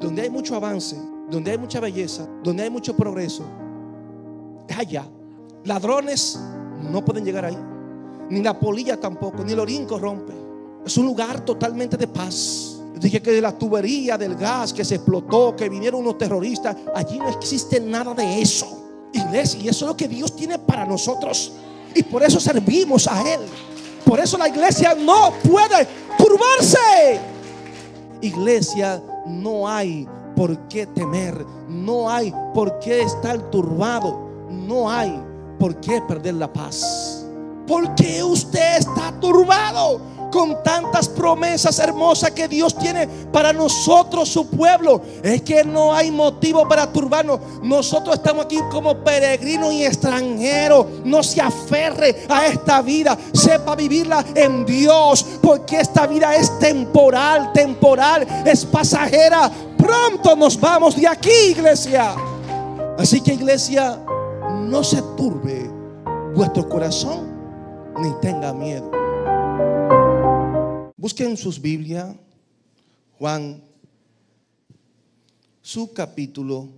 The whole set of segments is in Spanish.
donde hay mucho avance, donde hay mucha belleza, donde hay mucho progreso, es allá. Ladrones no pueden llegar ahí, ni la polilla tampoco, ni el orín corrompe. Es un lugar totalmente de paz. Dije que de la tubería del gas que se explotó, que vinieron unos terroristas, allí no existe nada de eso, iglesia. Y eso es lo que Dios tiene para nosotros, y por eso servimos a Él. Por eso la iglesia no puede turbarse. Iglesia, no hay por qué temer, no hay por qué estar turbado, no hay por qué perder la paz. ¿Por qué usted está turbado con tantas promesas hermosas que Dios tiene para nosotros, su pueblo? Es que no hay motivo para turbarnos. Nosotros estamos aquí como peregrinos y extranjeros. No se aferre a esta vida, sepa vivirla en Dios, porque esta vida es temporal, es pasajera. Pronto nos vamos de aquí, iglesia. Así que, iglesia, no se turbe vuestro corazón, ni tenga miedo. Busquen sus Biblias, Juan, su capítulo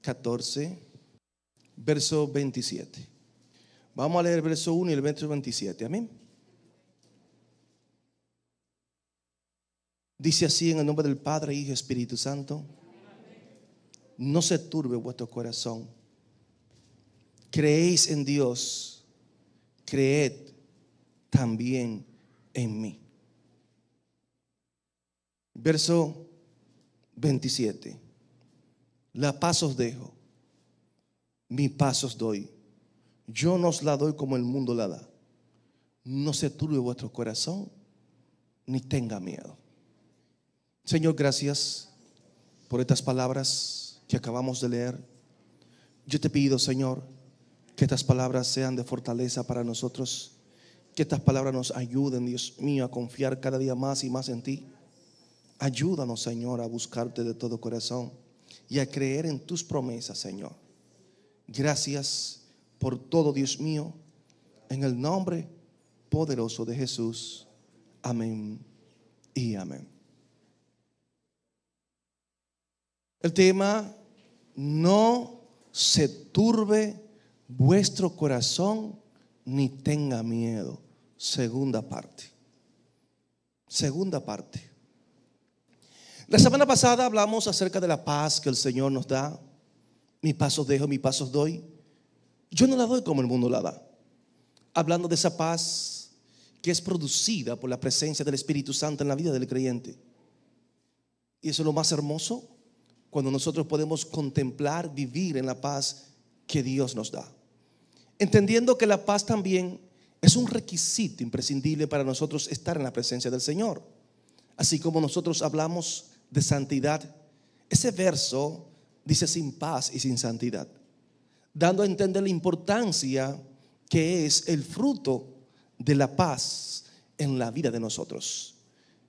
14, verso 27. Vamos a leer el verso 1 y el verso 27. Amén. Dice así, en el nombre del Padre, Hijo y Espíritu Santo: no se turbe vuestro corazón. Creéis en Dios, creed también en mí. Verso 27. La paz os dejo, mi paz os doy. Yo no os la doy como el mundo la da. No se turbe vuestro corazón, ni tenga miedo. Señor, gracias por estas palabras que acabamos de leer. Yo te pido, Señor, que estas palabras sean de fortaleza para nosotros. Que estas palabras nos ayuden, Dios mío, a confiar cada día más y más en ti. Ayúdanos, Señor, a buscarte de todo corazón y a creer en tus promesas, Señor. Gracias por todo, Dios mío, en el nombre poderoso de Jesús. Amén y amén. El tema: no se turbe vuestro corazón, ni tenga miedo. Segunda parte. Segunda parte. La semana pasada hablamos acerca de la paz que el Señor nos da. Mi paz os dejo, mi paz os doy. Yo no la doy como el mundo la da. Hablando de esa paz que es producida por la presencia del Espíritu Santo en la vida del creyente. Y eso es lo más hermoso, cuando nosotros podemos contemplar, vivir en la paz que Dios nos da. Entendiendo que la paz también es un requisito imprescindible para nosotros estar en la presencia del Señor. Así como nosotros hablamos de santidad, ese verso dice sin paz y sin santidad, dando a entender la importancia que es el fruto de la paz en la vida de nosotros.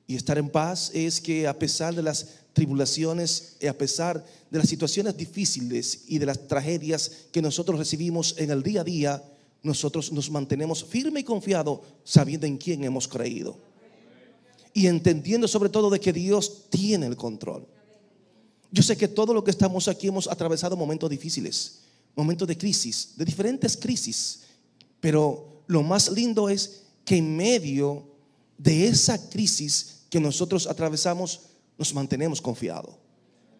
Y estar en paz es que, a pesar de las tribulaciones y a pesar de las situaciones difíciles y de las tragedias que nosotros recibimos en el día a día, nosotros nos mantenemos firmes y confiados, sabiendo en quién hemos creído y entendiendo sobre todo de que Dios tiene el control. Yo sé que todo lo que estamos aquí hemos atravesado momentos difíciles, momentos de crisis, de diferentes crisis, pero lo más lindo es que en medio de esa crisis que nosotros atravesamos, nos mantenemos confiados,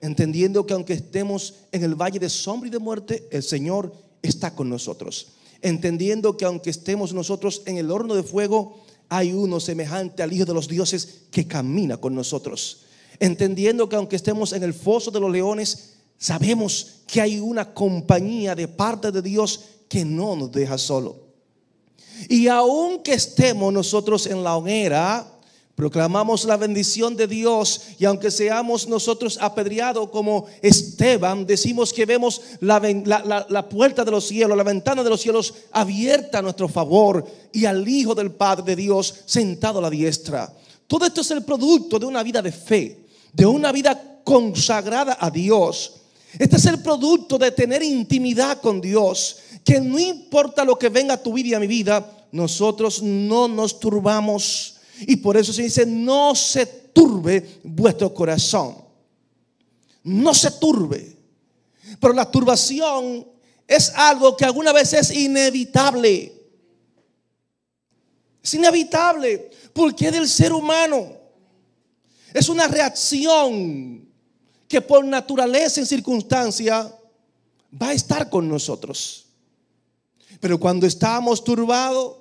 entendiendo que aunque estemos en el valle de sombra y de muerte, el Señor está con nosotros. Entendiendo que aunque estemos nosotros en el horno de fuego, hay uno semejante al Hijo de los dioses que camina con nosotros. Entendiendo que aunque estemos en el foso de los leones, sabemos que hay una compañía de parte de Dios que no nos deja solo. Y aunque estemos nosotros en la hoguera, proclamamos la bendición de Dios. Y aunque seamos nosotros apedreados como Esteban, decimos que vemos la puerta de los cielos, la ventana de los cielos abierta a nuestro favor, y al Hijo del Padre de Dios sentado a la diestra. Todo esto es el producto de una vida de fe, de una vida consagrada a Dios. Este es el producto de tener intimidad con Dios, que no importa lo que venga a tu vida y a mi vida, nosotros no nos turbamos. Y por eso se dice: no se turbe vuestro corazón. no se turbe. Pero la turbación es algo que alguna vez es inevitable. Es inevitable porque es del ser humano. Es una reacción que por naturaleza en circunstancia va a estar con nosotros. Pero cuando estamos turbados,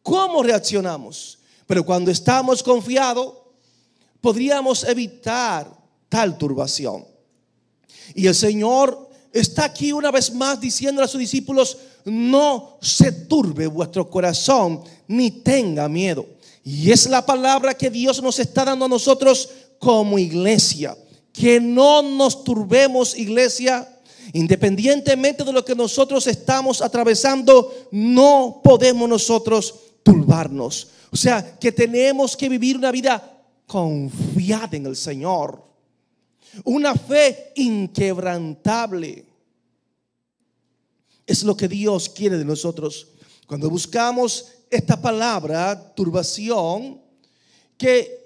¿cómo reaccionamos? Pero cuando estamos confiados, podríamos evitar tal turbación. Y el Señor está aquí una vez más diciendo a sus discípulos: no se turbe vuestro corazón ni tenga miedo. Y es la palabra que Dios nos está dando a nosotros como iglesia. Que no nos turbemos, iglesia. Independientemente de lo que nosotros estamos atravesando, no podemos nosotros turbarnos. O sea, que tenemos que vivir una vida confiada en el Señor. Una fe inquebrantable. Es lo que Dios quiere de nosotros. Cuando buscamos esta palabra, turbación, que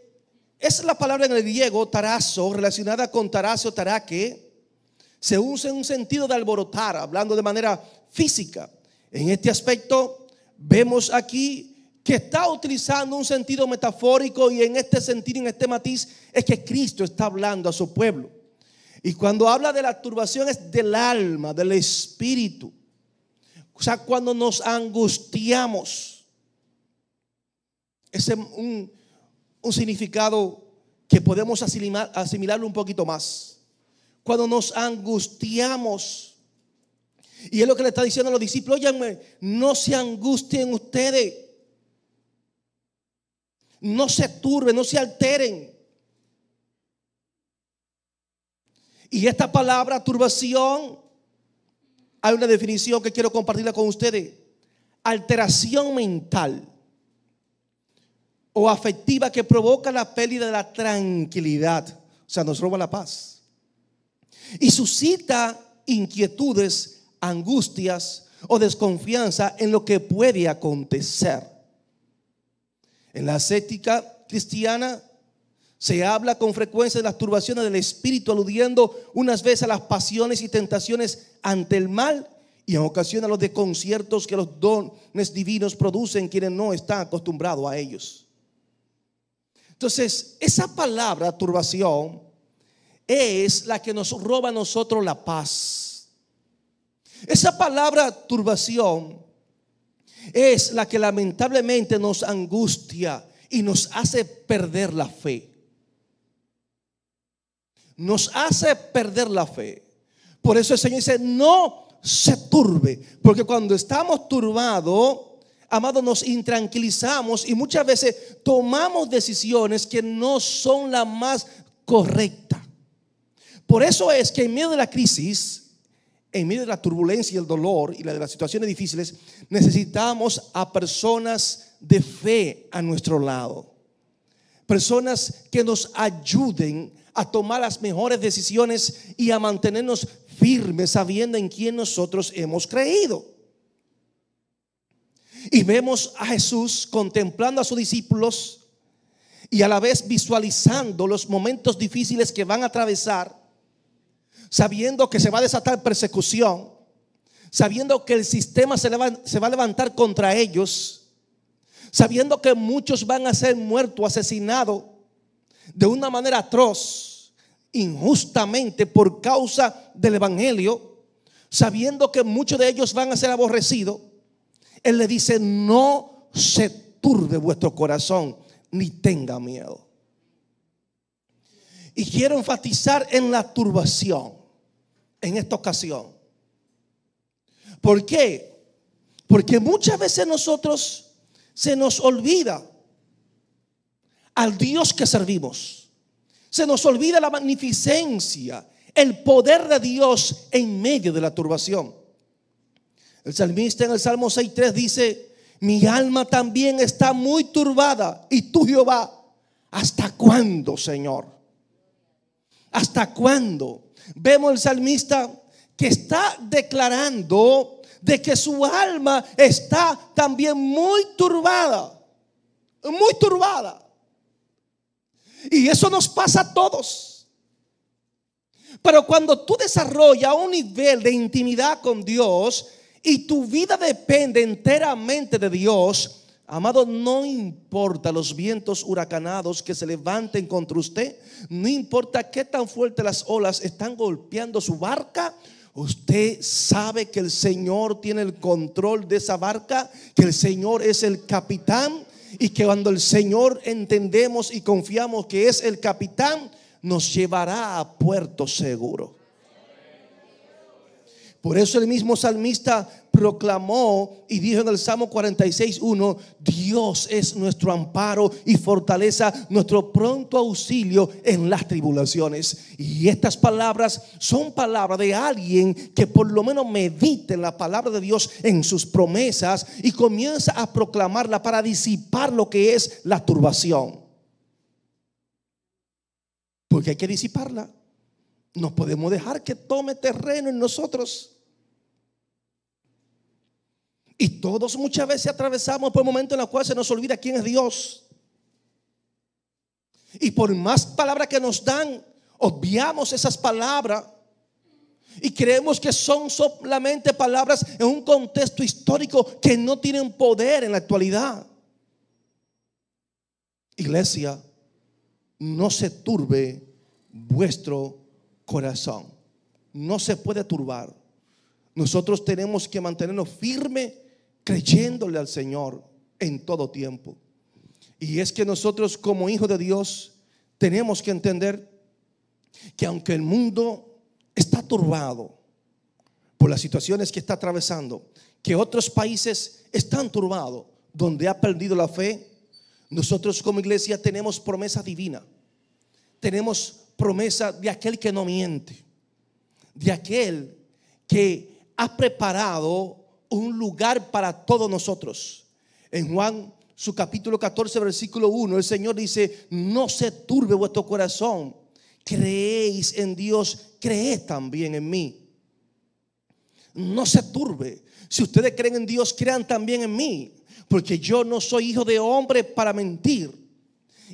es la palabra en el griego tarazo, relacionada con tarazo, taraque, se usa en un sentido de alborotar, hablando de manera física. En este aspecto vemos aquí que está utilizando un sentido metafórico, y en este sentido, en este matiz, es que Cristo está hablando a su pueblo. Y cuando habla de la turbación es del alma, del espíritu. O sea, cuando nos angustiamos. Ese es un significado que podemos asimilarlo un poquito más. Cuando nos angustiamos. Y es lo que le está diciendo a los discípulos: óiganme, no se angustien ustedes. No se turben, no se alteren. Y esta palabra turbación, hay una definición que quiero compartirla con ustedes: alteración mental o afectiva que provoca la pérdida de la tranquilidad. O sea, nos roba la paz y suscita inquietudes, angustias o desconfianza en lo que puede acontecer. En la ascética cristiana se habla con frecuencia de las turbaciones del espíritu, aludiendo unas veces a las pasiones y tentaciones ante el mal, y en ocasiones a los desconciertos que los dones divinos producen quienes no están acostumbrados a ellos. Entonces, esa palabra turbación es la que nos roba a nosotros la paz. Esa palabra turbación es la que lamentablemente nos angustia y nos hace perder la fe. Nos hace perder la fe. Por eso el Señor dice: no se turbe. Porque cuando estamos turbados, amados, nos intranquilizamos y muchas veces tomamos decisiones que no son las más correctas. Por eso es que en medio de la crisis, en medio de la turbulencia y el dolor y de las situaciones difíciles, necesitamos a personas de fe a nuestro lado. Personas que nos ayuden a tomar las mejores decisiones y a mantenernos firmes sabiendo en quién nosotros hemos creído. Y vemos a Jesús contemplando a sus discípulos y a la vez visualizando los momentos difíciles que van a atravesar, sabiendo que se va a desatar persecución, sabiendo que el sistema se va a levantar contra ellos, sabiendo que muchos van a ser muertos, asesinados de una manera atroz, injustamente por causa del evangelio, sabiendo que muchos de ellos van a ser aborrecidos. Él le dice: no se turbe vuestro corazón ni tenga miedo. Y quiero enfatizar en la turbación en esta ocasión. ¿Por qué? Porque muchas veces nosotros se nos olvida al Dios que servimos. Se nos olvida la magnificencia, el poder de Dios en medio de la turbación. El salmista en el Salmo 6:3 dice: mi alma también está muy turbada. Y tú, Jehová, ¿hasta cuándo, Señor? ¿Hasta cuándo? Vemos el salmista que está declarando de que su alma está también muy turbada. Muy turbada. Y eso nos pasa a todos. Pero cuando tú desarrollas un nivel de intimidad con Dios y tu vida depende enteramente de Dios, amado, no importa los vientos huracanados que se levanten contra usted, no importa qué tan fuerte las olas están golpeando su barca, usted sabe que el Señor tiene el control de esa barca, que el Señor es el capitán, y que cuando el Señor entendemos y confiamos que es el capitán, nos llevará a puerto seguro. Por eso el mismo salmista proclamó y dijo en el Salmo 46:1: Dios es nuestro amparo y fortaleza, nuestro pronto auxilio en las tribulaciones. Y estas palabras son palabras de alguien que por lo menos medita en la palabra de Dios, en sus promesas, y comienza a proclamarla para disipar lo que es la turbación. Porque hay que disiparla. No podemos dejar que tome terreno en nosotros. Y todos muchas veces atravesamos por momentos en los cuales se nos olvida quién es Dios. Y por más palabras que nos dan, obviamos esas palabras y creemos que son solamente palabras en un contexto histórico que no tienen poder en la actualidad. Iglesia, no se turbe vuestro corazón. No se puede turbar. Nosotros tenemos que mantenernos firmes, creyéndole al Señor en todo tiempo. Y es que nosotros como hijos de Dios tenemos que entender que aunque el mundo está turbado por las situaciones que está atravesando, que otros países están turbados, donde ha perdido la fe, nosotros como iglesia tenemos promesa divina. Tenemos promesa de aquel que no miente, de aquel que ha preparado un lugar para todos nosotros. En Juan, su capítulo 14, versículo 1, el Señor dice: no se turbe vuestro corazón, creéis en Dios, creed también en mí. No se turbe. Si ustedes creen en Dios, crean también en mí, porque yo no soy hijo de hombre para mentir.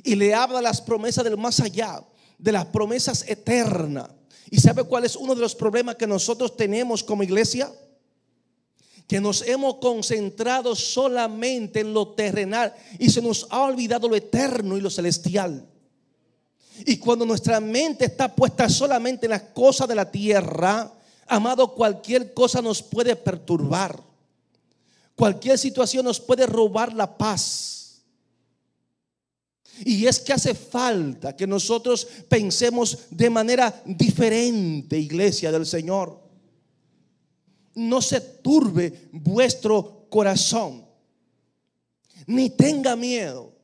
Y le habla de las promesas del más allá, de las promesas eternas. ¿Y sabe cuál es uno de los problemas que nosotros tenemos como iglesia? Que nos hemos concentrado solamente en lo terrenal y se nos ha olvidado lo eterno y lo celestial. Y cuando nuestra mente está puesta solamente en las cosas de la tierra, amado, cualquier cosa nos puede perturbar. Cualquier situación nos puede robar la paz. Y es que hace falta que nosotros pensemos de manera diferente, iglesia del Señor. No se turbe vuestro corazón, ni tenga miedo.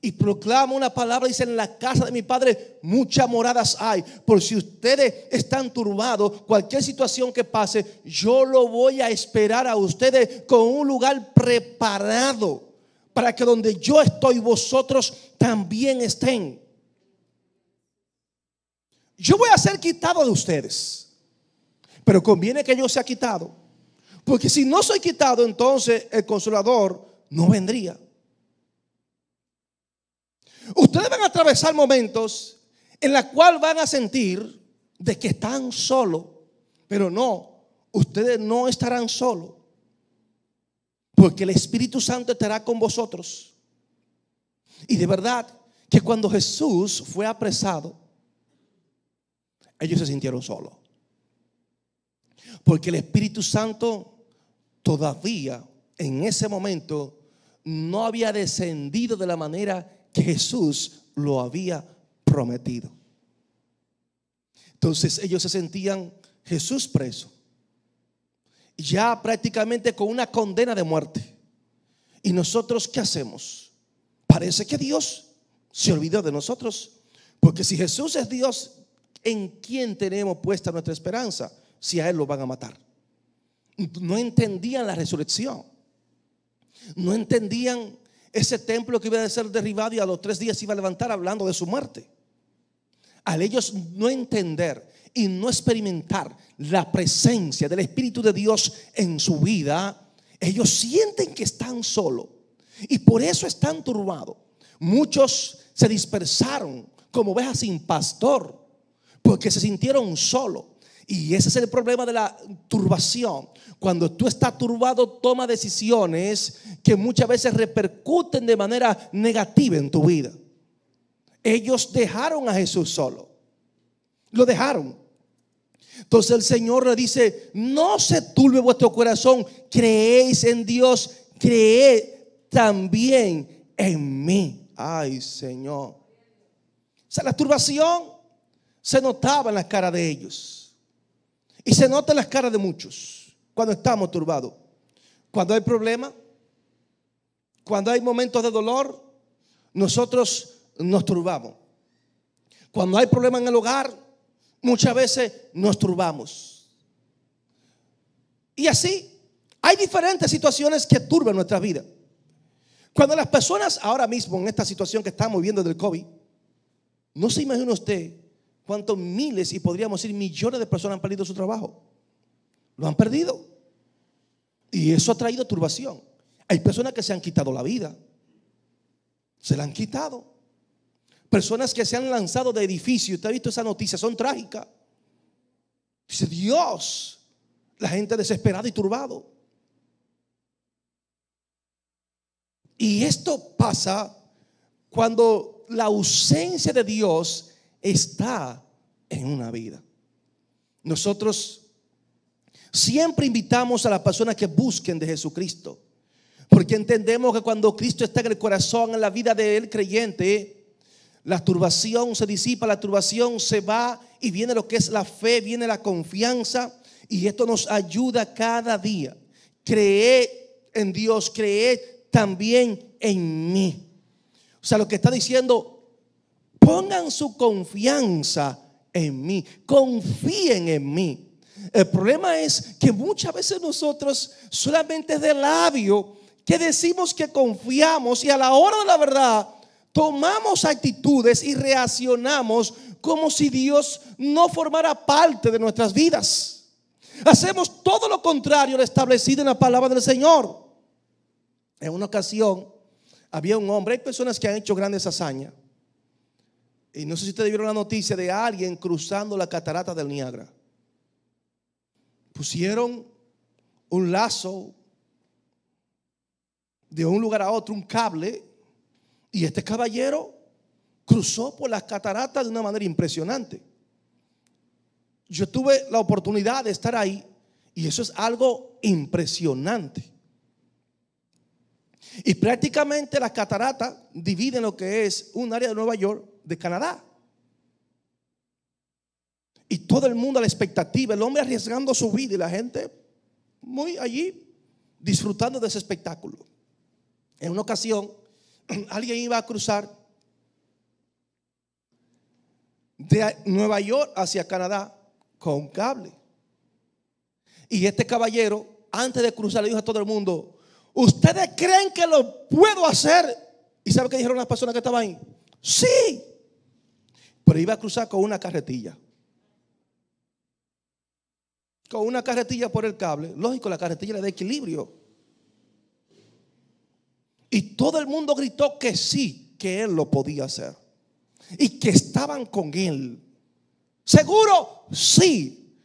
Y proclama una palabra, dice: en la casa de mi Padre muchas moradas hay. Por si ustedes están turbados, cualquier situación que pase, yo lo voy a esperar a ustedes con un lugar preparado, para que donde yo estoy, vosotros también estén. Yo voy a ser quitado de ustedes, pero conviene que yo sea quitado, porque si no soy quitado, entonces el Consolador no vendría. Ustedes van a atravesar momentos en los cuales van a sentir de que están solos, pero no, ustedes no estarán solos, porque el Espíritu Santo estará con vosotros. Y de verdad que cuando Jesús fue apresado, ellos se sintieron solos, porque el Espíritu Santo todavía en ese momento no había descendido de la manera que Jesús lo había prometido. Entonces ellos se sentían, Jesús preso, ya prácticamente con una condena de muerte. ¿Y nosotros qué hacemos? Parece que Dios se olvidó de nosotros, porque si Jesús es Dios, ¿en quién tenemos puesta nuestra esperanza? Si a Él lo van a matar. No entendían la resurrección. No entendían ese templo que iba a ser derribado y a los 3 días se iba a levantar, hablando de su muerte. Al ellos no entender y no experimentar la presencia del Espíritu de Dios en su vida, ellos sienten que están solos y por eso están turbados. Muchos se dispersaron como ovejas sin pastor, porque se sintieron solos. Y ese es el problema de la turbación. Cuando tú estás turbado, toma decisiones que muchas veces repercuten de manera negativa en tu vida. Ellos dejaron a Jesús solo. Lo dejaron. Entonces el Señor le dice: no se turbe vuestro corazón, creéis en Dios, creed también en mí. Ay, Señor. O sea, la turbación se notaba en la cara de ellos. Y se nota en las caras de muchos cuando estamos turbados. Cuando hay problemas, cuando hay momentos de dolor, nosotros nos turbamos. Cuando hay problemas en el hogar, muchas veces nos turbamos. Y así hay diferentes situaciones que turban nuestra vida. Cuando las personas ahora mismo en esta situación que estamos viviendo del COVID, no se imagina usted cuántos miles y podríamos decir millones de personas han perdido su trabajo. Lo han perdido. Y eso ha traído turbación. Hay personas que se han quitado la vida. Se la han quitado. Personas que se han lanzado de edificios. Usted ha visto esa noticia, son trágicas. Dice Dios, la gente desesperada y turbado. Y esto pasa cuando la ausencia de Dios está en una vida. Nosotros siempre invitamos a las personas que busquen de Jesucristo, porque entendemos que cuando Cristo está en el corazón, en la vida del creyente, la turbación se disipa, la turbación se va y viene lo que es la fe, viene la confianza, y esto nos ayuda cada día. Creed en Dios, creed también en mí. O sea, lo que está diciendo: pongan su confianza en mí, confíen en mí. El problema es que muchas veces nosotros solamente de labio que decimos que confiamos, y a la hora de la verdad tomamos actitudes y reaccionamos como si Dios no formara parte de nuestras vidas. Hacemos todo lo contrario a lo establecido en la palabra del Señor. En una ocasión había un hombre, hay personas que han hecho grandes hazañas. Y no sé si ustedes vieron la noticia de alguien cruzando la catarata del Niágara. Pusieron un lazo de un lugar a otro, un cable, y este caballero cruzó por las cataratas de una manera impresionante. Yo tuve la oportunidad de estar ahí y eso es algo impresionante. Y prácticamente las cataratas dividen lo que es un área de Nueva York de Canadá. Y todo el mundo a la expectativa, el hombre arriesgando su vida y la gente muy allí disfrutando de ese espectáculo. En una ocasión alguien iba a cruzar de Nueva York hacia Canadá con un cable. Y este caballero, antes de cruzar, le dijo a todo el mundo: ¿ustedes creen que lo puedo hacer? ¿Y sabe qué dijeron las personas que estaban ahí? Sí. Pero iba a cruzar con una carretilla. Con una carretilla por el cable. Lógico, la carretilla le da equilibrio. Y todo el mundo gritó que sí, que él lo podía hacer. Y que estaban con él. ¿Seguro? Sí.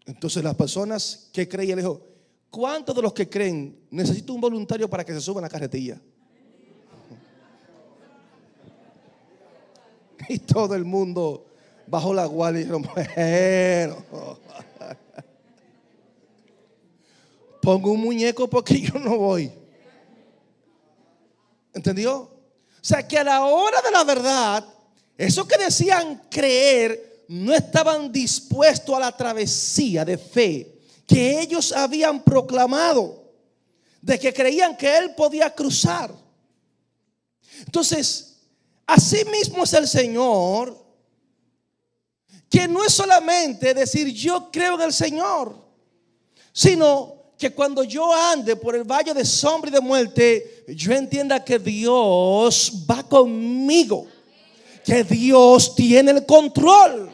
Entonces las personas que creían le dijo: ¿cuántos de los que creen necesito un voluntario para que se suba a la carretilla? Y todo el mundo bajó la guardia y dijeron: bueno, pongo un muñeco porque yo no voy. ¿Entendió? O sea que a la hora de la verdad, esos que decían creer no estaban dispuestos a la travesía de fe que ellos habían proclamado, de que creían que él podía cruzar. Entonces, así mismo es el Señor, que no es solamente decir yo creo en el Señor, sino que cuando yo ande por el valle de sombra y de muerte, yo entienda que Dios va conmigo, que Dios tiene el control,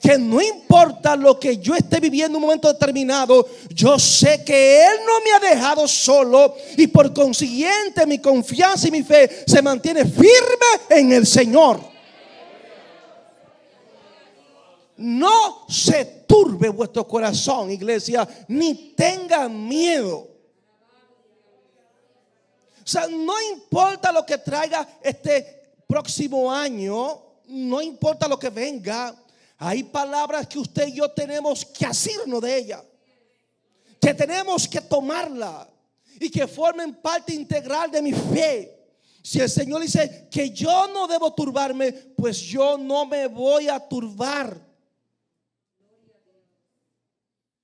que no importa lo que yo esté viviendo en un momento determinado, yo sé que Él no me ha dejado solo, y por consiguiente mi confianza y mi fe se mantiene firme en el Señor. No se turbe vuestro corazón, iglesia, ni tengan miedo. O sea, no importa lo que traiga este próximo año, no importa lo que venga, hay palabras que usted y yo tenemos que asirnos de ella, que tenemos que tomarla y que formen parte integral de mi fe. Si el Señor dice que yo no debo turbarme, pues yo no me voy a turbar.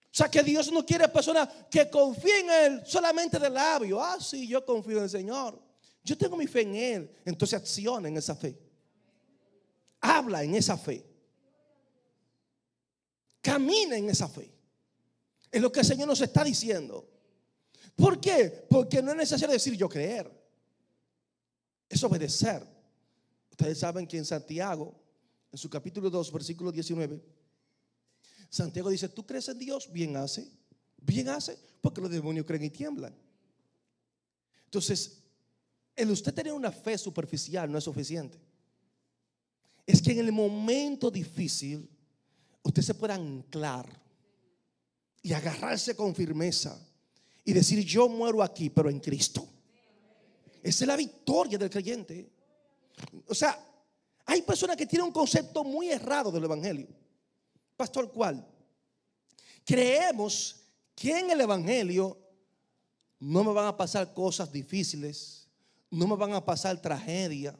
O sea, que Dios no quiere personas que confíen en Él solamente de labio. Ah, sí, yo confío en el Señor. Yo tengo mi fe en Él. Entonces acciona en esa fe. Habla en esa fe. Camina en esa fe. Es lo que el Señor nos está diciendo. ¿Por qué? Porque no es necesario decir yo creer. Es obedecer. Ustedes saben que en Santiago, en su capítulo 2, versículo 19, Santiago dice: ¿tú crees en Dios? Bien hace, porque los demonios creen y tiemblan. Entonces, el usted tener una fe superficial no es suficiente. Es que en el momento difícil usted se pueda anclar y agarrarse con firmeza y decir: yo muero aquí, pero en Cristo. Esa es la victoria del creyente. O sea, hay personas que tienen un concepto muy errado del evangelio. Pastor, ¿cuál? Creemos que en el evangelio no me van a pasar cosas difíciles, no me van a pasar tragedia,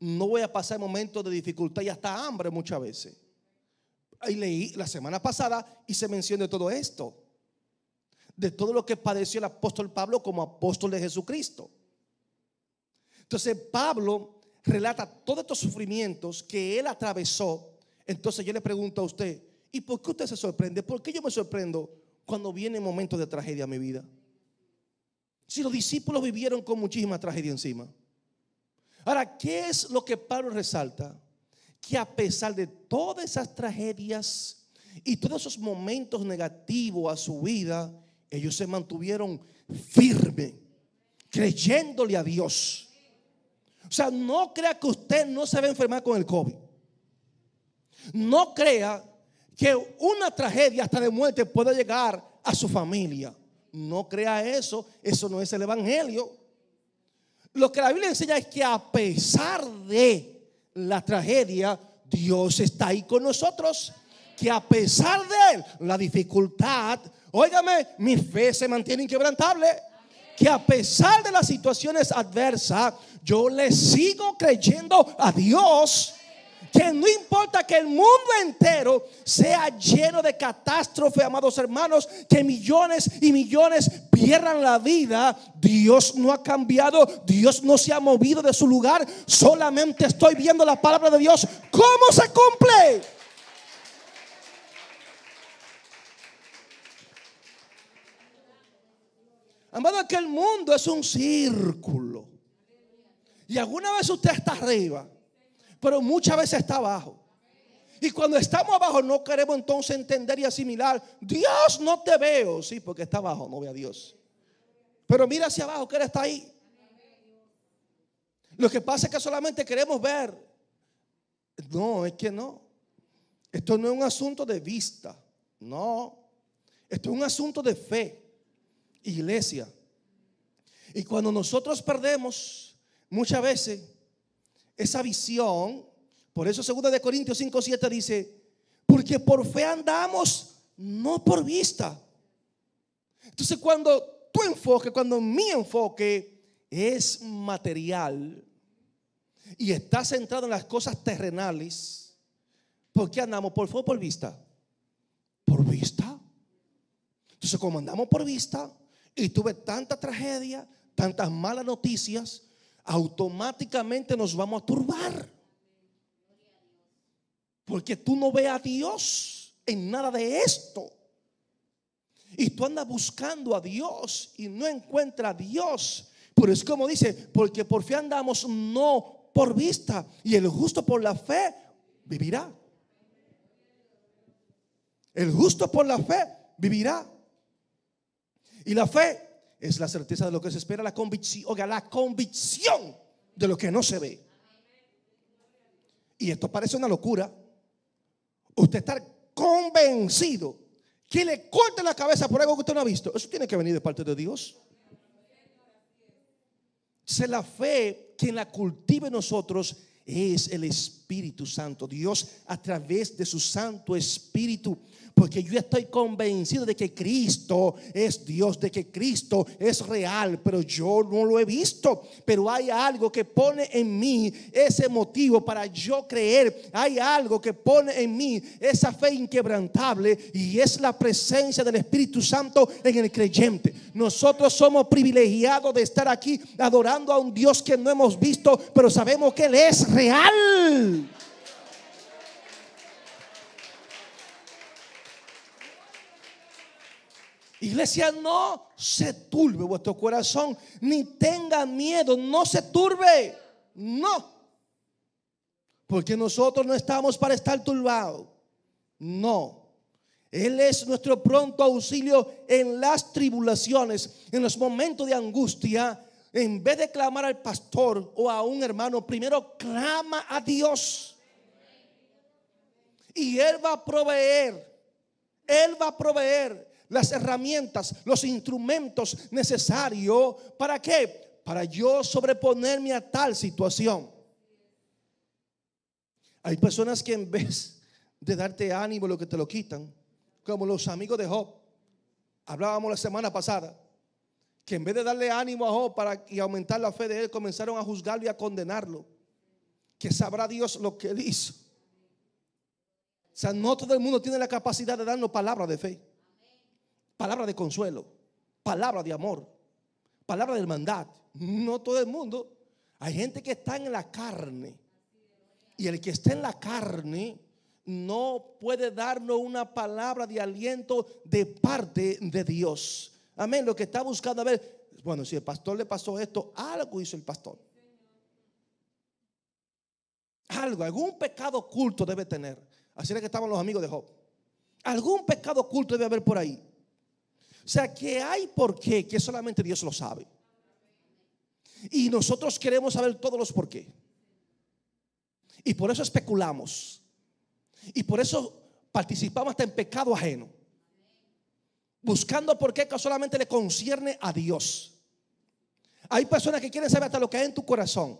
no voy a pasar momentos de dificultad y hasta hambre muchas veces. Ahí leí la semana pasada y se menciona todo esto, de todo lo que padeció el apóstol Pablo como apóstol de Jesucristo. Entonces Pablo relata todos estos sufrimientos que él atravesó. Entonces yo le pregunto a usted: ¿y por qué usted se sorprende? ¿Por qué yo me sorprendo cuando vienen momentos de tragedia a mi vida? Si los discípulos vivieron con muchísima tragedia encima. Ahora, ¿qué es lo que Pablo resalta? Que a pesar de todas esas tragedias y todos esos momentos negativos a su vida, ellos se mantuvieron firmes, creyéndole a Dios. O sea, no crea que usted no se va a enfermar con el COVID. No crea que una tragedia hasta de muerte puede llegar a su familia. No crea eso. Eso no es el evangelio. Lo que la Biblia enseña es que a pesar de la tragedia, Dios está ahí con nosotros. Que a pesar de la dificultad, óigame, mi fe se mantiene inquebrantable. Que a pesar de las situaciones adversas, yo le sigo creyendo a Dios. Que no importa que el mundo entero sea lleno de catástrofe, amados hermanos, que millones y millones pierdan la vida, Dios no ha cambiado, Dios no se ha movido de su lugar. Solamente estoy viendo la palabra de Dios cómo se cumple. Amado, que el mundo es un círculo y alguna vez usted está arriba, pero muchas veces está abajo. Y cuando estamos abajo no queremos entonces entender y asimilar: Dios, no te veo. Sí, porque está abajo, no ve a Dios. Pero mira hacia abajo, que Él está ahí. Lo que pasa es que solamente queremos ver. No, es que no. Esto no es un asunto de vista. No. Esto es un asunto de fe, iglesia. Y cuando nosotros perdemos muchas veces esa visión, por eso 2 Corintios 5:7 dice: porque por fe andamos, no por vista. Entonces cuando mi enfoque es material y está centrado en las cosas terrenales, ¿por qué andamos? ¿Por fe o por vista? Por vista. Entonces, como andamos por vista y tuve tanta tragedia, tantas malas noticias, automáticamente nos vamos a turbar. Porque tú no ves a Dios en nada de esto. Y tú andas buscando a Dios y no encuentras a Dios. Pero es como dice: porque por fe andamos, no por vista. Y el justo por la fe vivirá. El justo por la fe vivirá. Y la fe es la certeza de lo que se espera, la convicción, oiga, la convicción de lo que no se ve. Y esto parece una locura. Usted está convencido que le corte la cabeza por algo que usted no ha visto. Eso tiene que venir de parte de Dios. La fe, quien la cultive en nosotros, es el Espíritu Santo. Dios a través de su Santo Espíritu. Porque yo estoy convencido de que Cristo es Dios, de que Cristo es real, pero yo no lo he visto. Pero hay algo que pone en mí ese motivo para yo creer. Hay algo que pone en mí esa fe inquebrantable, y es la presencia del Espíritu Santo en el creyente. Nosotros somos privilegiados de estar aquí adorando a un Dios que no hemos visto, pero sabemos que Él es real. Iglesia, no se turbe vuestro corazón, ni tenga miedo, no se turbe, no. Porque nosotros no estamos para estar turbados, no. Él es nuestro pronto auxilio en las tribulaciones, en los momentos de angustia. En vez de clamar al pastor o a un hermano, primero clama a Dios. Y Él va a proveer, Él va a proveer las herramientas, los instrumentos necesarios. ¿Para qué? Para yo sobreponerme a tal situación. Hay personas que en vez de darte ánimo, lo que te lo quitan, como los amigos de Job. Hablábamos la semana pasada que en vez de darle ánimo a Job y aumentar la fe de él, comenzaron a juzgarlo y a condenarlo. Que sabrá Dios lo que él hizo. O sea, no todo el mundo tiene la capacidad de darnos palabras de fe, palabra de consuelo, palabra de amor, palabra de hermandad. No todo el mundo. Hay gente que está en la carne, y el que está en la carne no puede darnos una palabra de aliento de parte de Dios. Amén. Lo que está buscando, a ver, bueno, si el pastor le pasó esto, algo hizo el pastor. Algún pecado oculto debe tener. Así era que estaban los amigos de Job. Algún pecado oculto debe haber por ahí. O sea, que hay por qué, que solamente Dios lo sabe. Y nosotros queremos saber todos los por qué. Y por eso especulamos. Y por eso participamos hasta en pecado ajeno, buscando por qué que solamente le concierne a Dios. Hay personas que quieren saber hasta lo que hay en tu corazón.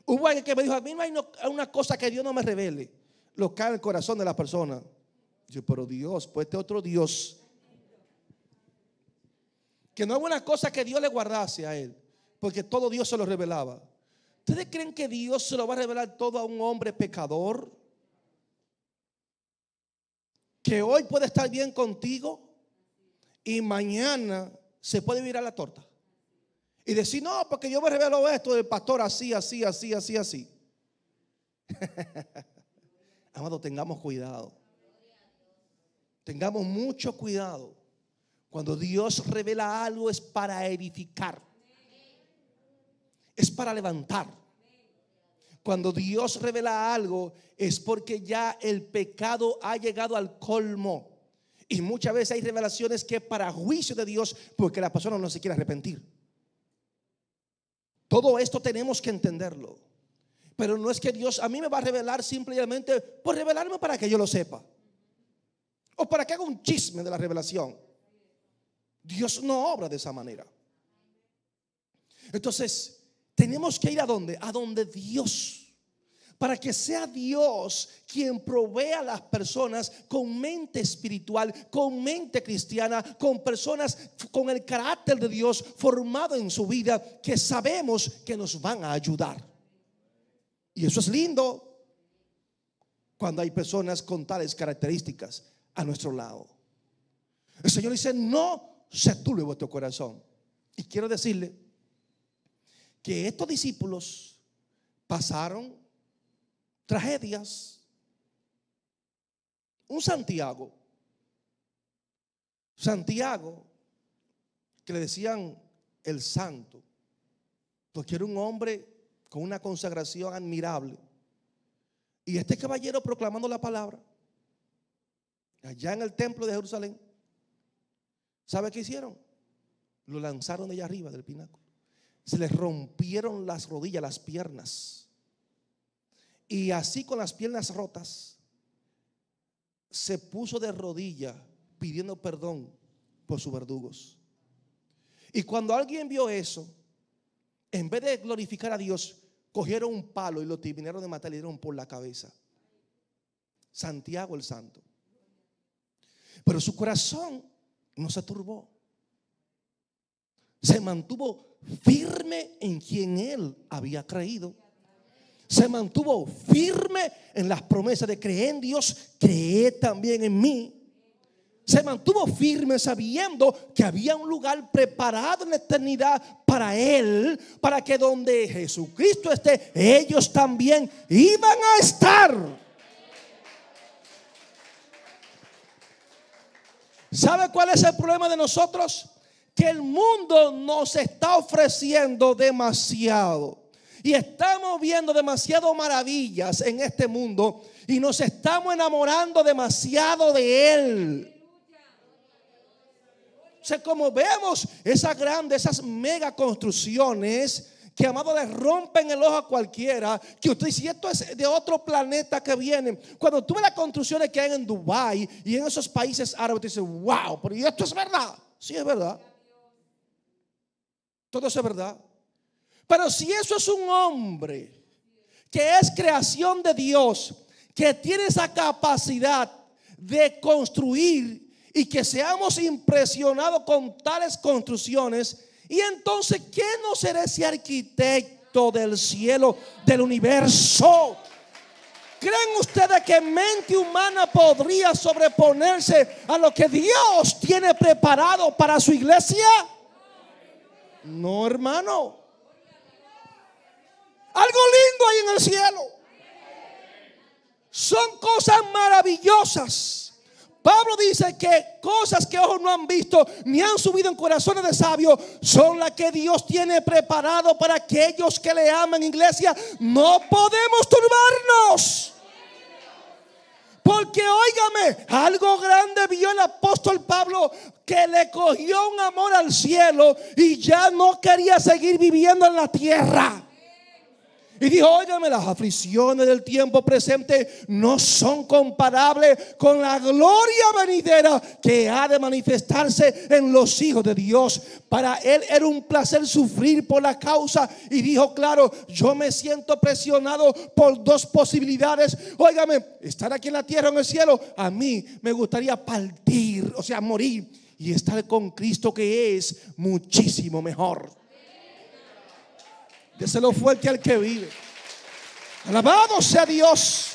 Hubo alguien que me dijo: a mí no hay una cosa que Dios no me revele, lo que hay en el corazón de la persona. Yo, pero Dios, pues este otro Dios, que no es una cosa que Dios le guardase a él, porque todo Dios se lo revelaba. ¿Ustedes creen que Dios se lo va a revelar todo a un hombre pecador, que hoy puede estar bien contigo y mañana se puede virar la torta y decir: no, porque yo me revelo esto del pastor así, así, así, así, así? Amado, tengamos cuidado. Tengamos mucho cuidado. Cuando Dios revela algo, es para edificar, es para levantar. Cuando Dios revela algo, es porque ya el pecado ha llegado al colmo. Y muchas veces hay revelaciones que es para juicio de Dios, porque la persona no se quiere arrepentir. Todo esto tenemos que entenderlo. Pero no es que Dios a mí me va a revelar simplemente por revelarme para que yo lo sepa, o para que haga un chisme de la revelación. Dios no obra de esa manera. Entonces tenemos que ir a donde Dios, para que sea Dios quien provea a las personas con mente espiritual, con mente cristiana, con personas con el carácter de Dios formado en su vida, que sabemos que nos van a ayudar. Y eso es lindo cuando hay personas con tales características a nuestro lado. El Señor dice: no se turbe vuestro corazón. Y quiero decirle que estos discípulos pasaron tragedias. Un Santiago, que le decían el santo, porque era un hombre con una consagración admirable. Y este caballero proclamando la palabra allá en el templo de Jerusalén, ¿sabe qué hicieron? Lo lanzaron de allá arriba del pináculo. Se les rompieron las rodillas, las piernas. Y así, con las piernas rotas, se puso de rodillas pidiendo perdón por sus verdugos. Y cuando alguien vio eso, en vez de glorificar a Dios, cogieron un palo y lo terminaron de matar y le dieron por la cabeza. Santiago el Santo. Pero su corazón no se turbó. Se mantuvo firme en quien él había creído. Se mantuvo firme en las promesas de creer en Dios, creer también en mí. Se mantuvo firme sabiendo que había un lugar preparado en la eternidad para él, para que donde Jesucristo esté, ellos también iban a estar. ¿Sabe cuál es el problema de nosotros? Que el mundo nos está ofreciendo demasiado. Y estamos viendo demasiado maravillas en este mundo y nos estamos enamorando demasiado de él. O sea, como vemos esas mega construcciones que, amado, le rompen el ojo a cualquiera, que usted dice, esto es de otro planeta que vienen. Cuando tú ves las construcciones que hay en Dubái y en esos países árabes, te dices, wow, pero ¿y esto es verdad? Sí, es verdad. Todo eso es verdad. Pero si eso es un hombre que es creación de Dios, que tiene esa capacidad de construir y que seamos impresionados con tales construcciones, y entonces ¿quién no será ese arquitecto del cielo, del universo? ¿Creen ustedes que mente humana podría sobreponerse a lo que Dios tiene preparado para su iglesia? No, hermano. Algo lindo hay en el cielo. Son cosas maravillosas. Pablo dice que cosas que ojos no han visto ni han subido en corazones de sabios son las que Dios tiene preparado para aquellos que le aman. Iglesia, no podemos turbarnos. Porque óigame, algo grande vio el apóstol Pablo, que le cogió un amor al cielo y ya no quería seguir viviendo en la tierra. Y dijo, óigame, las aflicciones del tiempo presente no son comparables con la gloria venidera que ha de manifestarse en los hijos de Dios. Para él era un placer sufrir por la causa. Y dijo, claro, yo me siento presionado por dos posibilidades. Óigame, estar aquí en la tierra o en el cielo. A mí me gustaría partir, o sea, morir y estar con Cristo, que es muchísimo mejor. Déselo fuerte al que vive. Alabado sea Dios.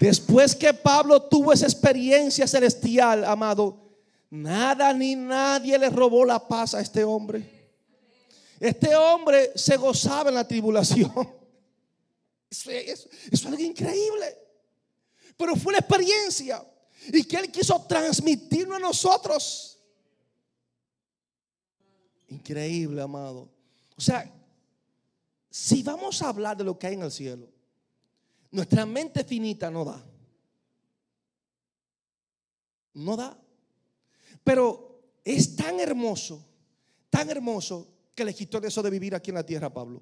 Después que Pablo tuvo esa experiencia celestial, amado, nada ni nadie le robó la paz a este hombre. Este hombre se gozaba en la tribulación. Eso es algo increíble. Pero fue una experiencia y que él quiso transmitirnos a nosotros. Increíble, amado. O sea, si vamos a hablar de lo que hay en el cielo, nuestra mente finita no da. No da. Pero es tan hermoso que le quitó eso de vivir aquí en la tierra, Pablo.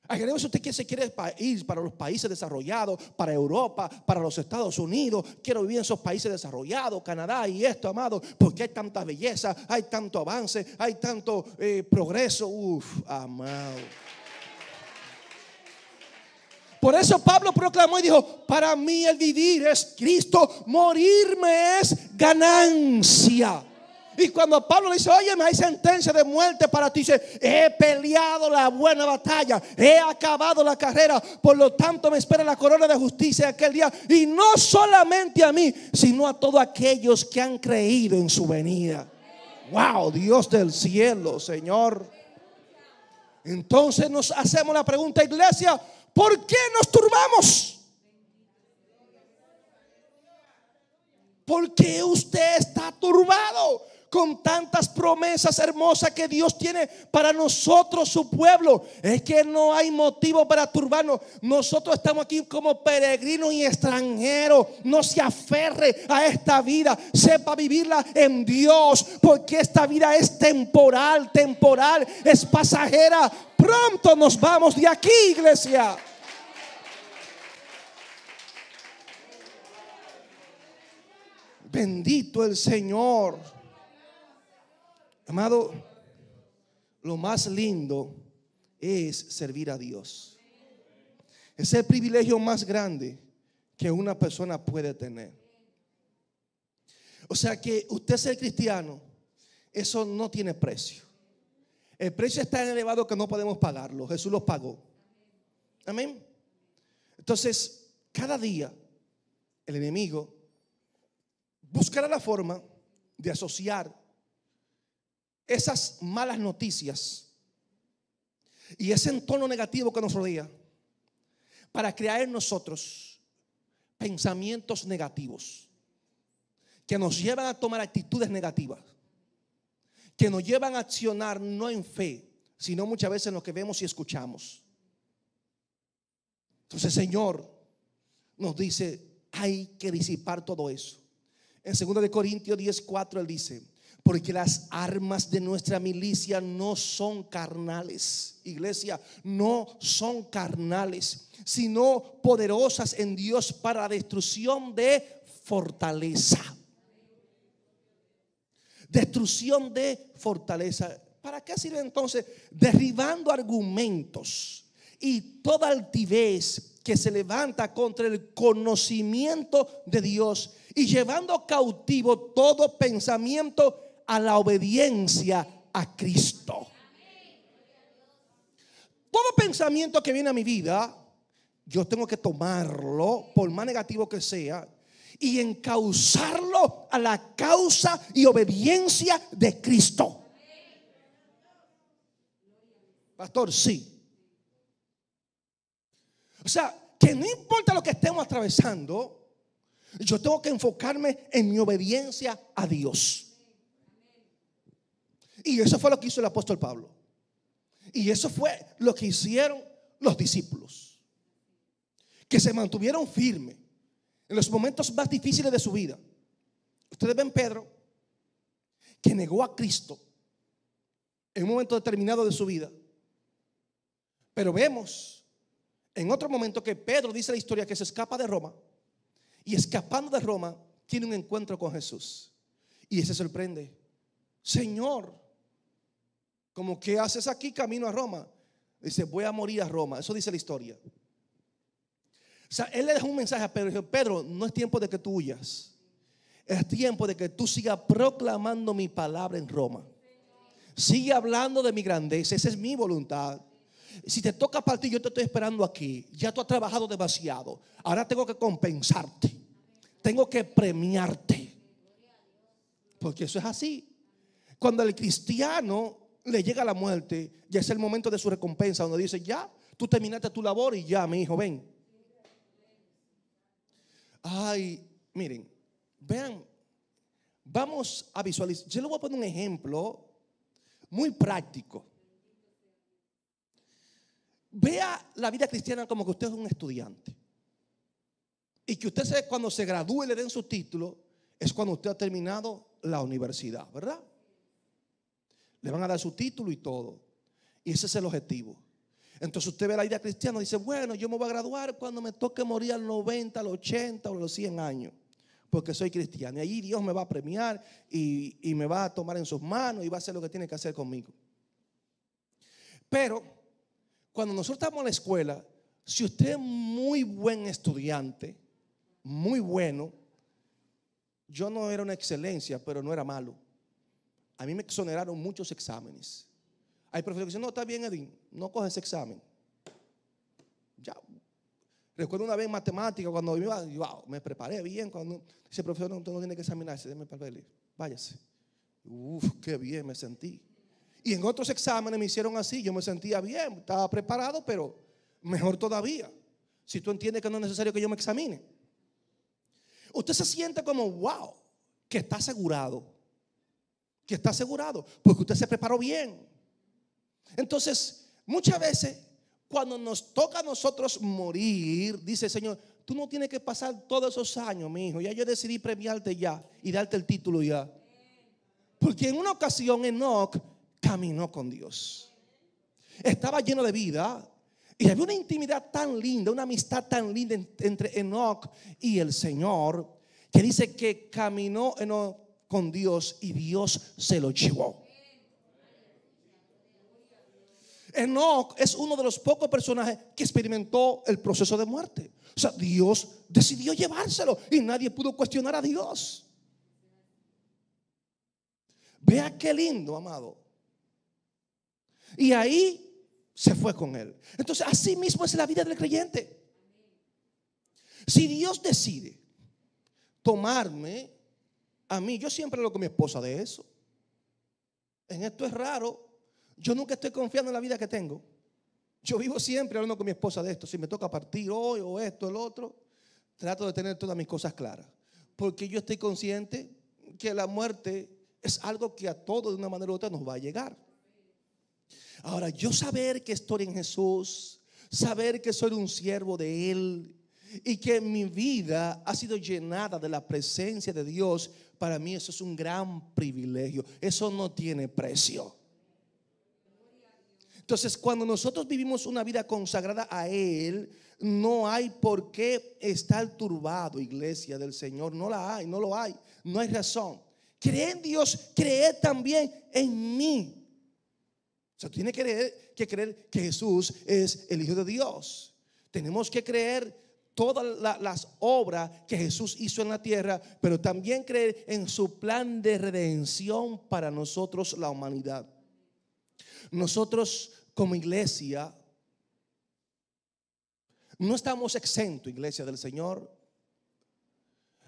Agregamos usted que se quiere ir para los países desarrollados, para Europa, para los Estados Unidos. Quiero vivir en esos países desarrollados, Canadá y esto, amado, porque hay tanta belleza, hay tanto avance, hay tanto progreso. Amado. Por eso Pablo proclamó y dijo, para mí el vivir es Cristo, morirme es ganancia. Y cuando Pablo le dice, oye, hay sentencia de muerte para ti, dice, he peleado la buena batalla, he acabado la carrera, por lo tanto me espera la corona de justicia aquel día. Y no solamente a mí, sino a todos aquellos que han creído en su venida. Wow, Dios del cielo, Señor. Entonces nos hacemos la pregunta, iglesia, ¿por qué nos turbamos? ¿Por qué usted está turbado con tantas promesas hermosas que Dios tiene para nosotros, su pueblo? Es que no hay motivo para turbarnos. Nosotros estamos aquí como peregrinos y extranjeros. No se aferre a esta vida, sepa vivirla en Dios, porque esta vida es temporal, es pasajera. Pronto nos vamos de aquí, iglesia. Bendito el Señor. Amado, lo más lindo es servir a Dios. Es el privilegio más grande que una persona puede tener. O sea que usted ser cristiano, eso no tiene precio. El precio es tan elevado que no podemos pagarlo. Jesús lo pagó. Amén. Entonces, cada día el enemigo buscará la forma de asociar esas malas noticias y ese entorno negativo que nos rodea para crear en nosotros pensamientos negativos que nos llevan a tomar actitudes negativas, que nos llevan a accionar no en fe, sino muchas veces en lo que vemos y escuchamos. Entonces el Señor nos dice, hay que disipar todo eso. En 2 Corintios 10:4 Él dice, porque las armas de nuestra milicia no son carnales, iglesia, no son carnales, sino poderosas en Dios para la destrucción de fortaleza. Destrucción de fortaleza. ¿Para qué sirve entonces? Derribando argumentos y toda altivez que se levanta contra el conocimiento de Dios y llevando cautivo todo pensamiento a la obediencia a Cristo. Todo pensamiento que viene a mi vida, yo tengo que tomarlo, por más negativo que sea, y encauzarlo a la causa y obediencia de Cristo. Pastor, sí. O sea, que no importa lo que estemos atravesando, yo tengo que enfocarme en mi obediencia a Dios. Y eso fue lo que hizo el apóstol Pablo. Y eso fue lo que hicieron los discípulos, que se mantuvieron firmes en los momentos más difíciles de su vida. Ustedes ven Pedro, que negó a Cristo en un momento determinado de su vida. Pero vemos en otro momento que Pedro, dice la historia, que se escapa de Roma. Y escapando de Roma tiene un encuentro con Jesús. Y se sorprende. Señor, ¿cómo que haces aquí camino a Roma? Dice, voy a morir a Roma. Eso dice la historia. O sea, él le dejó un mensaje a Pedro. Dijo, Pedro, no es tiempo de que tú huyas. Es tiempo de que tú sigas proclamando mi palabra en Roma. Sigue hablando de mi grandeza. Esa es mi voluntad. Si te toca partir, yo te estoy esperando aquí. Ya tú has trabajado demasiado. Ahora tengo que compensarte. Tengo que premiarte. Porque eso es así. Cuando el cristiano le llega la muerte, ya es el momento de su recompensa, donde dice, ya, tú terminaste tu labor y ya, mi hijo, ven. Ay, miren, vean, vamos a visualizar. Yo le voy a poner un ejemplo muy práctico. Vea la vida cristiana como que usted es un estudiante. Y que usted cuando se gradúe y le den su título, es cuando usted ha terminado la universidad, ¿verdad? Le van a dar su título y todo. Y ese es el objetivo. Entonces usted ve la vida cristiana y dice, bueno, yo me voy a graduar cuando me toque morir a los 90, a los 80 o a los 100 años. Porque soy cristiano. Y allí Dios me va a premiar y me va a tomar en sus manos y va a hacer lo que tiene que hacer conmigo. Pero cuando nosotros estamos en la escuela, si usted es muy buen estudiante, muy bueno, yo no era una excelencia, pero no era malo. A mí me exoneraron muchos exámenes. Hay profesores que dicen, no, está bien, Edwin, no coges ese examen. Ya. Recuerdo una vez en matemática, cuando me iba, wow, me preparé bien. Cuando dice, profesor, no, usted no tiene que examinarse, déme el papel, váyase. Uf, qué bien me sentí. Y en otros exámenes me hicieron así, yo me sentía bien, estaba preparado, pero mejor todavía, si tú entiendes que no es necesario que yo me examine. Usted se siente como, wow, que está asegurado. Que está asegurado, porque usted se preparó bien. Entonces, muchas veces, cuando nos toca a nosotros morir, dice el Señor, tú no tienes que pasar todos esos años, mi hijo. Ya yo decidí premiarte ya y darte el título ya. Porque en una ocasión Enoc caminó con Dios. estaba lleno de vida. Y había una intimidad tan linda, una amistad tan linda entre Enoc y el Señor, que dice que caminó Enoc con Dios y Dios se lo llevó. Enoc es uno de los pocos personajes que experimentó el proceso de muerte. O sea, Dios decidió llevárselo y nadie pudo cuestionar a Dios. Vea qué lindo, amado. Y ahí se fue con él. Entonces, así mismo es la vida del creyente. Si Dios decide tomarme a mí, yo siempre hablo con mi esposa de eso. En esto es raro. Yo nunca estoy confiando en la vida que tengo. Yo vivo siempre hablando con mi esposa de esto. Si me toca partir hoy o esto, el otro, trato de tener todas mis cosas claras. Porque yo estoy consciente que la muerte es algo que a todos de una manera u otra nos va a llegar. Ahora, yo saber que estoy en Jesús, saber que soy un siervo de Él y que mi vida ha sido llenada de la presencia de Dios, para mí eso es un gran privilegio. Eso no tiene precio. Entonces, cuando nosotros vivimos una vida consagrada a Él, no hay por qué estar turbado, iglesia del Señor. No la hay, no lo hay, no hay razón. Cree en Dios, cree también en mí. O sea, tiene que creer que Jesús es el Hijo de Dios. Tenemos que creer todas las obras que Jesús hizo en la tierra, pero también creer en su plan de redención para nosotros, la humanidad. Nosotros como iglesia no estamos exentos, iglesia del Señor,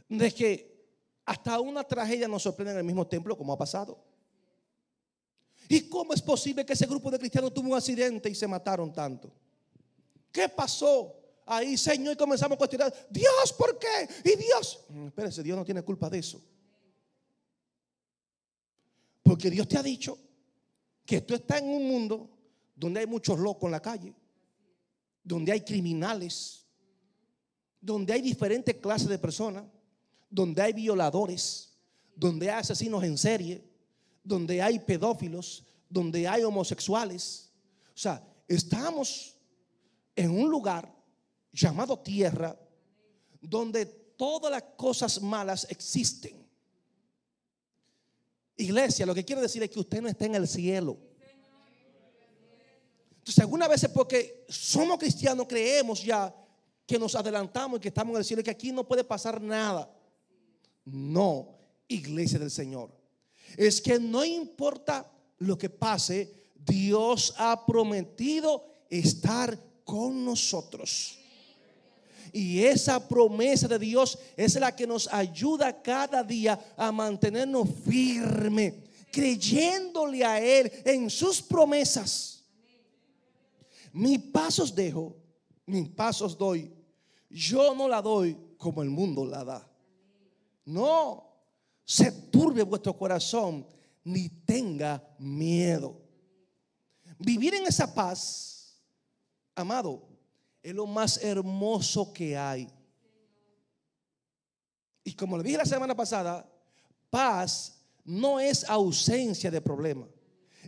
de que hasta una tragedia nos sorprende en el mismo templo, como ha pasado. ¿Y cómo es posible que ese grupo de cristianos tuvo un accidente y se mataron tanto? ¿Qué pasó ahí, Señor? Y comenzamos a cuestionar: Dios, ¿por qué? Y Dios, espérese, Dios no tiene culpa de eso. Porque Dios te ha dicho que tú estás en un mundo donde hay muchos locos en la calle, donde hay criminales, donde hay diferentes clases de personas, donde hay violadores, donde hay asesinos en serie, donde hay pedófilos, donde hay homosexuales. O sea, estamos en un lugar llamado tierra, donde todas las cosas malas existen. Iglesia, lo que quiero decir es que usted no está en el cielo. Entonces, algunas veces porque somos cristianos creemos ya que nos adelantamos y que estamos en el cielo y que aquí no puede pasar nada. No, iglesia del Señor. Es que no importa lo que pase, Dios ha prometido estar con nosotros. Y esa promesa de Dios es la que nos ayuda cada día a mantenernos firmes, creyéndole a Él en sus promesas. Mis pasos dejo, mis pasos doy. Yo no la doy como el mundo la da. No se turbe vuestro corazón, ni tenga miedo. Vivir en esa paz, amado, es lo más hermoso que hay. Y como le dije la semana pasada, paz no es ausencia de problemas.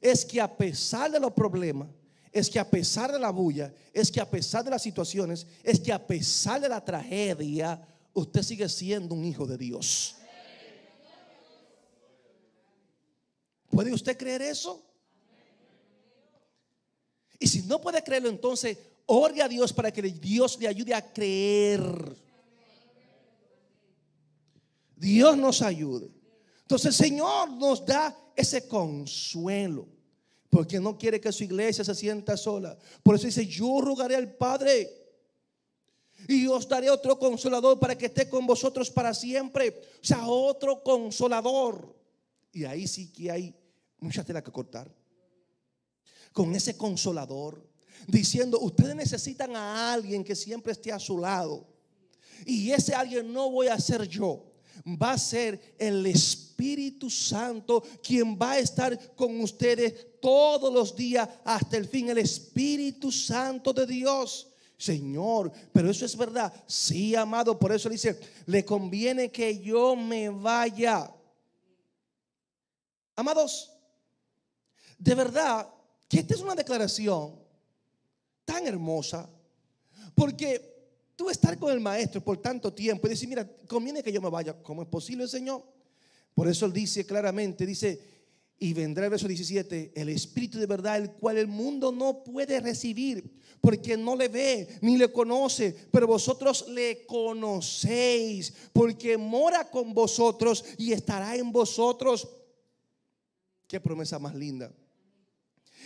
Es que a pesar de los problemas, es que a pesar de la bulla, es que a pesar de las situaciones, es que a pesar de la tragedia, usted sigue siendo un hijo de Dios. ¿Puede usted creer eso? Y si no puede creerlo, entonces ore a Dios para que Dios le ayude a creer. Dios nos ayude. Entonces el Señor nos da ese consuelo, porque no quiere que su iglesia se sienta sola. Por eso dice: yo rogaré al Padre y os daré otro consolador para que esté con vosotros para siempre. O sea, otro consolador. Y ahí sí que hay mucha tela que cortar. Con ese consolador, diciendo: ustedes necesitan a alguien que siempre esté a su lado. Y ese alguien no voy a ser yo, va a ser el Espíritu Santo quien va a estar con ustedes todos los días hasta el fin. El Espíritu Santo de Dios. Señor, pero eso es verdad. Sí, amado, por eso dice: le conviene que yo me vaya. Amados, de verdad que esta es una declaración tan hermosa, porque tú estar con el maestro por tanto tiempo y decir, mira, conviene que yo me vaya. ¿Cómo es posible, Señor? Por eso Él dice claramente, dice, y vendrá el verso 17, el Espíritu de verdad, el cual el mundo no puede recibir, porque no le ve ni le conoce, pero vosotros le conocéis, porque mora con vosotros y estará en vosotros. Qué promesa más linda.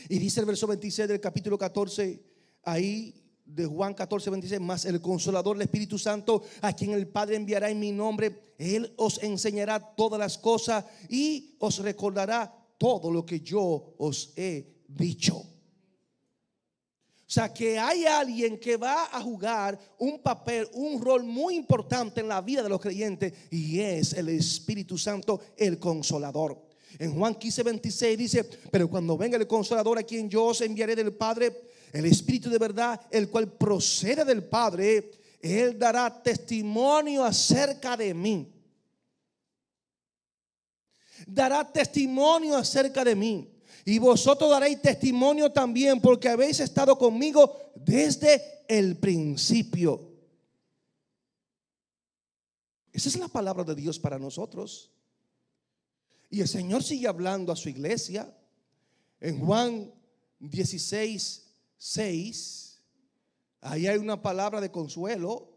Y dice el verso 26 del capítulo 14, ahí de Juan 14, 26, más el Consolador, el Espíritu Santo, a quien el Padre enviará en mi nombre, Él os enseñará todas las cosas y os recordará todo lo que yo os he dicho. O sea que hay alguien que va a jugar un papel, un rol muy importante en la vida de los creyentes, y es el Espíritu Santo, el Consolador. En Juan 15, 26 dice, pero cuando venga el Consolador, a quien yo os enviaré del Padre, el Espíritu de verdad, el cual procede del Padre, Él dará testimonio acerca de mí. Dará testimonio acerca de mí. Y vosotros daréis testimonio también, porque habéis estado conmigo desde el principio. Esa es la palabra de Dios para nosotros. Y el Señor sigue hablando a su iglesia. En Juan 16, 6, ahí hay una palabra de consuelo.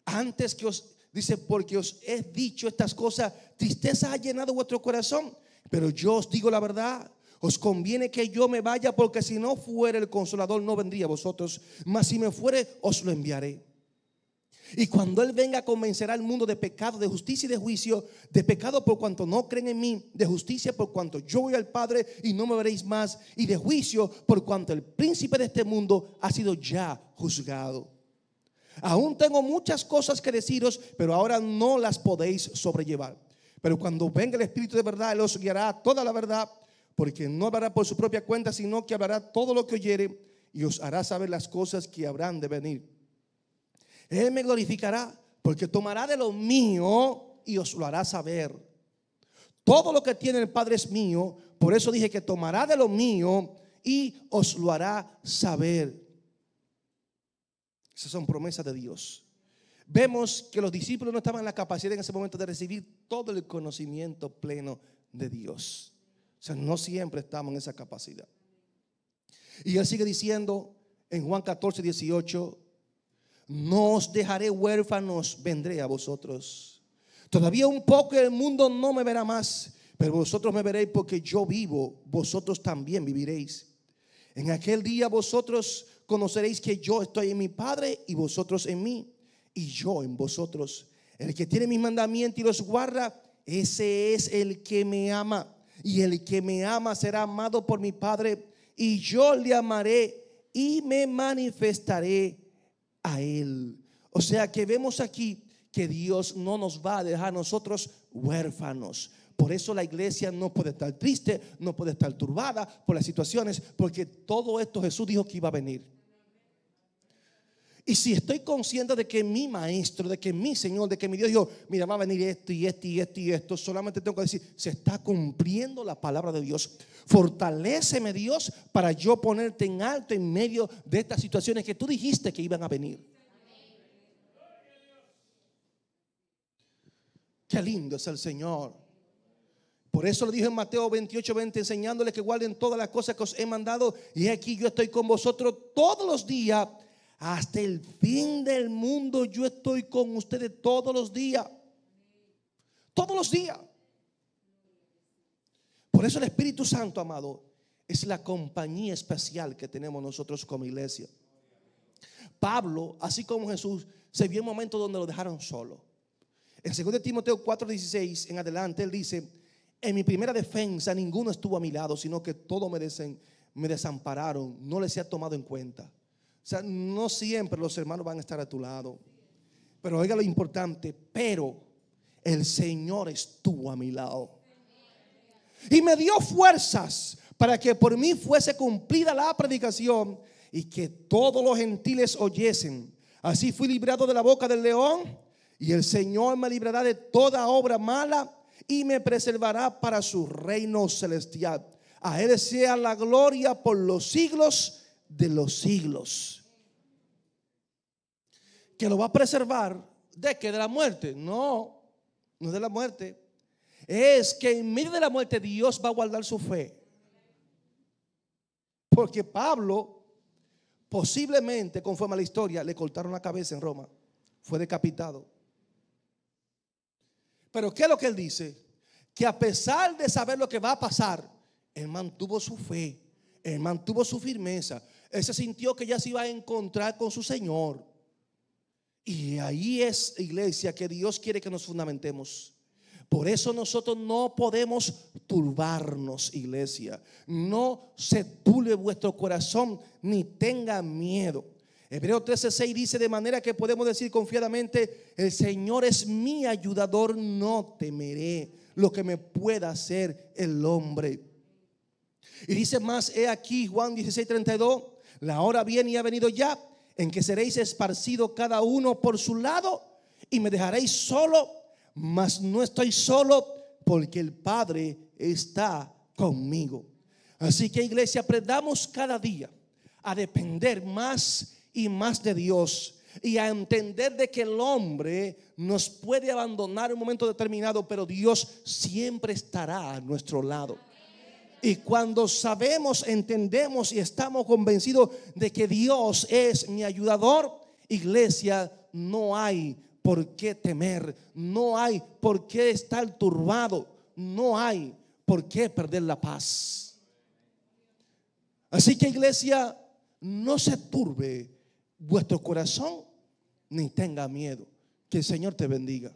Antes que os, dice, porque os he dicho estas cosas, tristeza ha llenado vuestro corazón, pero yo os digo la verdad, os conviene que yo me vaya, porque si no fuera el Consolador no vendría a vosotros, mas si me fuere os lo enviaré. Y cuando Él venga, convencerá al mundo de pecado, de justicia y de juicio. De pecado por cuanto no creen en mí, de justicia por cuanto yo voy al Padre y no me veréis más, y de juicio por cuanto el príncipe de este mundo ha sido ya juzgado. Aún tengo muchas cosas que deciros, pero ahora no las podéis sobrellevar. Pero cuando venga el Espíritu de verdad, Él os guiará a toda la verdad, porque no hablará por su propia cuenta, sino que hablará todo lo que oyere y os hará saber las cosas que habrán de venir. Él me glorificará, porque tomará de lo mío y os lo hará saber. Todo lo que tiene el Padre es mío, por eso dije que tomará de lo mío y os lo hará saber. Esas son promesas de Dios. Vemos que los discípulos no estaban en la capacidad en ese momento de recibir todo el conocimiento pleno de Dios. O sea, no siempre estamos en esa capacidad. Y Él sigue diciendo en Juan 14, 18, no os dejaré huérfanos, vendré a vosotros. Todavía un poco y el mundo no me verá más, pero vosotros me veréis, porque yo vivo, vosotros también viviréis. En aquel día vosotros conoceréis que yo estoy en mi Padre y vosotros en mí, y yo en vosotros. El que tiene mis mandamientos y los guarda, ese es el que me ama. Y el que me ama será amado por mi Padre, y yo le amaré y me manifestaré a Él. O sea que vemos aquí que Dios no nos va a dejar a nosotros huérfanos. Por eso la iglesia no puede estar triste, no puede estar turbada por las situaciones, porque todo esto Jesús dijo que iba a venir. Y si estoy consciente de que mi maestro, de que mi Señor, de que mi Dios dijo, mira, va a venir esto y esto y esto y esto, solamente tengo que decir, se está cumpliendo la palabra de Dios. Fortaléceme, Dios, para yo ponerte en alto en medio de estas situaciones que tú dijiste que iban a venir. Qué lindo es el Señor. Por eso le dijo en Mateo 28, 20, enseñándoles que guarden todas las cosas que os he mandado, y aquí yo estoy con vosotros todos los días, hasta el fin del mundo. Yo estoy con ustedes todos los días. Todos los días. Por eso el Espíritu Santo, amado, es la compañía especial que tenemos nosotros como iglesia. Pablo, así como Jesús, se vio en momentos donde lo dejaron solo. En 2 Timoteo 4:16 en adelante, él dice: en mi primera defensa ninguno estuvo a mi lado, sino que todos me desampararon, no les he tomado en cuenta. O sea, no siempre los hermanos van a estar a tu lado. Pero oiga lo importante, pero el Señor estuvo a mi lado y me dio fuerzas para que por mí fuese cumplida la predicación y que todos los gentiles oyesen. Así fui librado de la boca del león, y el Señor me librará de toda obra mala y me preservará para su reino celestial. A Él sea la gloria por los siglos de los siglos. ¿Que lo va a preservar? ¿De qué? ¿De la muerte? No, no es de la muerte. Es que en medio de la muerte Dios va a guardar su fe. Porque Pablo, posiblemente, conforme a la historia, le cortaron la cabeza en Roma. Fue decapitado. Pero ¿qué es lo que él dice? Que a pesar de saber lo que va a pasar, él mantuvo su fe, él mantuvo su firmeza. Él se sintió que ya se iba a encontrar con su Señor. Y ahí es, iglesia, que Dios quiere que nos fundamentemos. Por eso nosotros no podemos turbarnos, iglesia. No se turbe vuestro corazón ni tenga miedo. Hebreos 13:6 dice: de manera que podemos decir confiadamente, el Señor es mi ayudador, no temeré lo que me pueda hacer el hombre. Y dice más, he aquí, Juan 16:32, la hora viene y ha venido ya, en que seréis esparcidos cada uno por su lado, y me dejaréis solo, mas no estoy solo, porque el Padre está conmigo. Así que, iglesia, aprendamos cada día a depender más y más de Dios, y a entender de que el hombre nos puede abandonar en un momento determinado, pero Dios siempre estará a nuestro lado. Y cuando sabemos, entendemos y estamos convencidos de que Dios es mi ayudador, iglesia, no hay por qué temer, no hay por qué estar turbado, no hay por qué perder la paz. Así que, iglesia, no se turbe vuestro corazón ni tenga miedo. Que el Señor te bendiga.